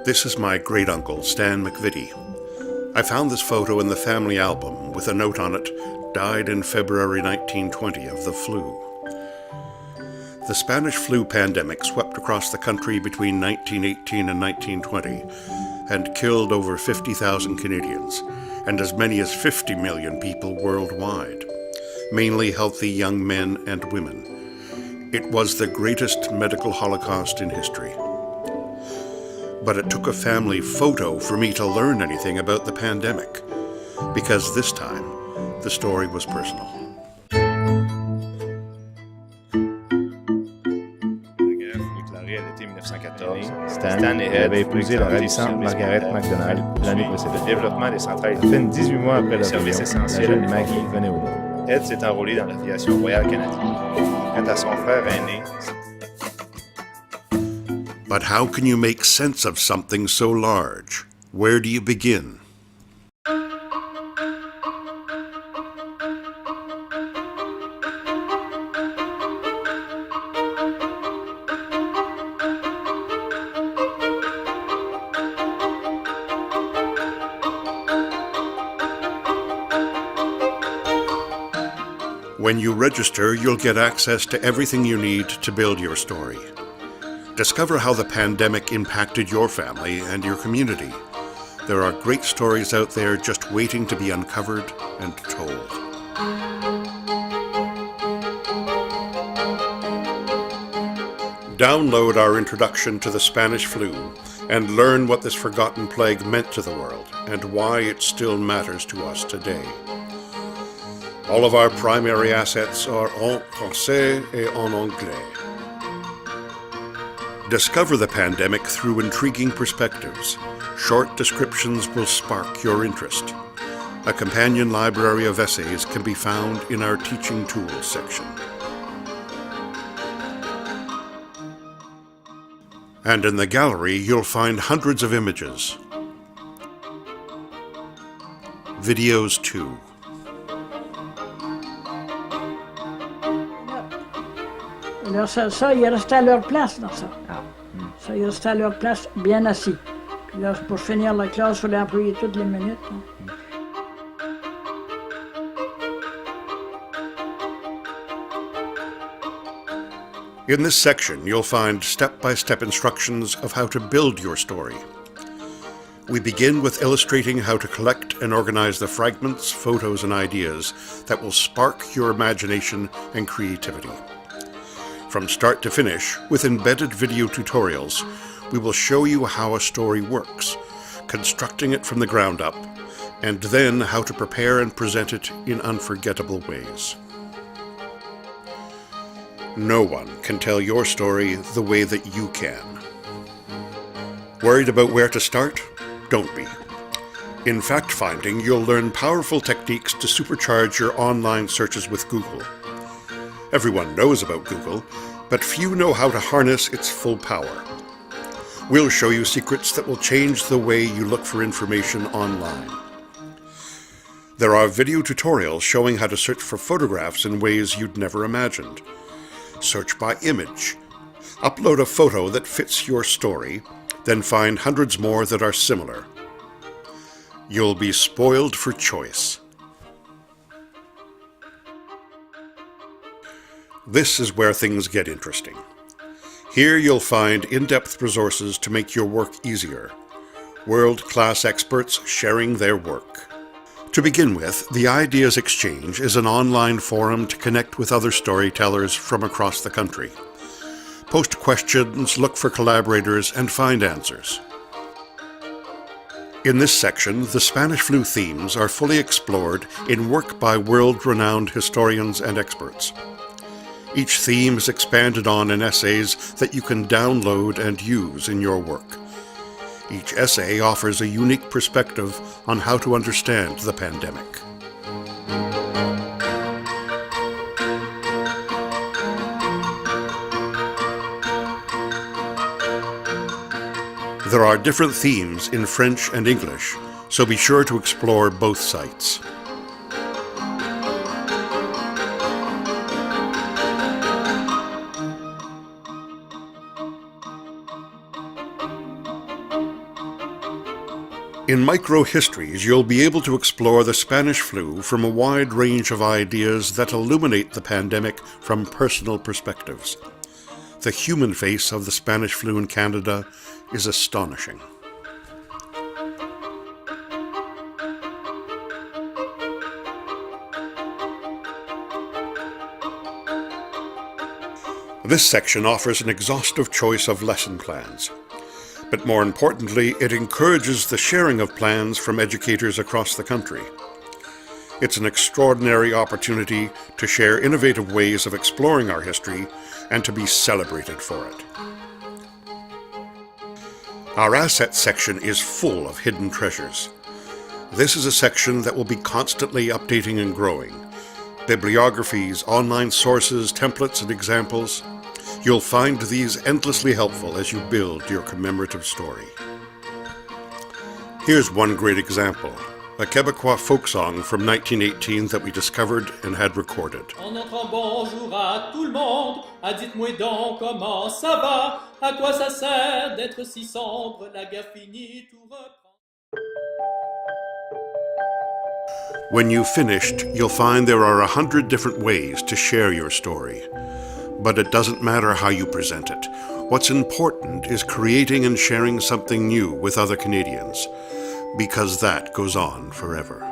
This is my great-uncle, Stan McVitie. I found this photo in the family album with a note on it, died in February 1920 of the flu. The Spanish flu pandemic swept across the country between 1918 and 1920 and killed over 50,000 Canadians and as many as 50 million people worldwide, mainly healthy young men and women. It was the greatest medical holocaust in history. But it took a family photo for me to learn anything about the pandemic, because this time, the story was personal. Stan avait épousé la ravissante Margaret MacDonald l'année précédente. Le développement des centrales À peine 18 mois après la services réunion, la essentiels jeune Maggie venait au monde. Ed s'est enrôlé dans l'aviation royale canadienne. Quant à son frère aîné, But how can you make sense of something so large? Where do you begin? When you register, you'll get access to everything you need to build your story. Discover how the pandemic impacted your family and your community. There are great stories out there just waiting to be uncovered and told. Download our introduction to the Spanish flu and learn what this forgotten plague meant to the world and why it still matters to us today. All of our primary assets are en français et en anglais. Discover the pandemic through intriguing perspectives. Short descriptions will spark your interest. A companion library of essays can be found in our Teaching Tools section. And in the gallery, you'll find hundreds of images. Videos too. Alors ça, ils restaient à leur place dans ça. Ça, ils restaient à leur place, bien assis. Puis là, pour finir la classe, il fallait employer toutes les minutes. In this section, you'll find step-by-step instructions of how to build your story. We begin with illustrating how to collect and organize the fragments, photos, and ideas that will spark your imagination and creativity. From start to finish, with embedded video tutorials, we will show you how a story works, constructing it from the ground up, and then how to prepare and present it in unforgettable ways. No one can tell your story the way that you can. Worried about where to start? Don't be. In fact-finding, you'll learn powerful techniques to supercharge your online searches with Google. Everyone knows about Google, but few know how to harness its full power. We'll show you secrets that will change the way you look for information online. There are video tutorials showing how to search for photographs in ways you'd never imagined. Search by image. Upload a photo that fits your story, then find hundreds more that are similar. You'll be spoiled for choice. This is where things get interesting. Here you'll find in-depth resources to make your work easier. World-class experts sharing their work. To begin with, the Ideas Exchange is an online forum to connect with other storytellers from across the country. Post questions, look for collaborators, and find answers. In this section, the Spanish flu themes are fully explored in work by world-renowned historians and experts. Each theme is expanded on in essays that you can download and use in your work. Each essay offers a unique perspective on how to understand the pandemic. There are different themes in French and English, so be sure to explore both sites. In Micro-Histories, you'll be able to explore the Spanish flu from a wide range of ideas that illuminate the pandemic from personal perspectives. The human face of the Spanish flu in Canada is astonishing. This section offers an exhaustive choice of lesson plans. But more importantly, it encourages the sharing of plans from educators across the country. It's an extraordinary opportunity to share innovative ways of exploring our history and to be celebrated for it. Our Assets section is full of hidden treasures. This is a section that will be constantly updating and growing. Bibliographies, online sources, templates, and examples. You'll find these endlessly helpful as you build your commemorative story. Here's one great example, a Québécois folk song from 1918 that we discovered and had recorded. En entrant bonjour à tout le monde, ah dites-moi donc comment ça va, à quoi ça sert d'être si sombre, la guerre finie, tout reprend. When you've finished, you'll find there are 100 different ways to share your story. But it doesn't matter how you present it. What's important is creating and sharing something new with other Canadians, because that goes on forever.